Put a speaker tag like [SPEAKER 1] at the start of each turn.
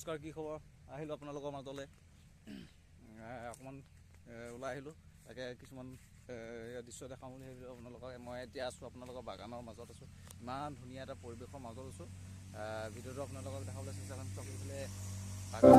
[SPEAKER 1] নমস্কাৰ, কি খবৰ? আহিলোঁ আপোনালোকৰ মাজলৈ অকণমান ওলাই আহিলোঁ, তাকে কিছুমান দৃশ্য দেখাওঁ বুলি ভাবিলোঁ আপোনালোকক। মই এতিয়া আছোঁ আপোনালোকৰ বাগানৰ মাজত আছোঁ, ইমান ধুনীয়া এটা পৰিৱেশৰ মাজত আছোঁ। ভিডিঅ'টো আপোনালোকক দেখাবলৈ চেষ্টা কৰিম। বাগান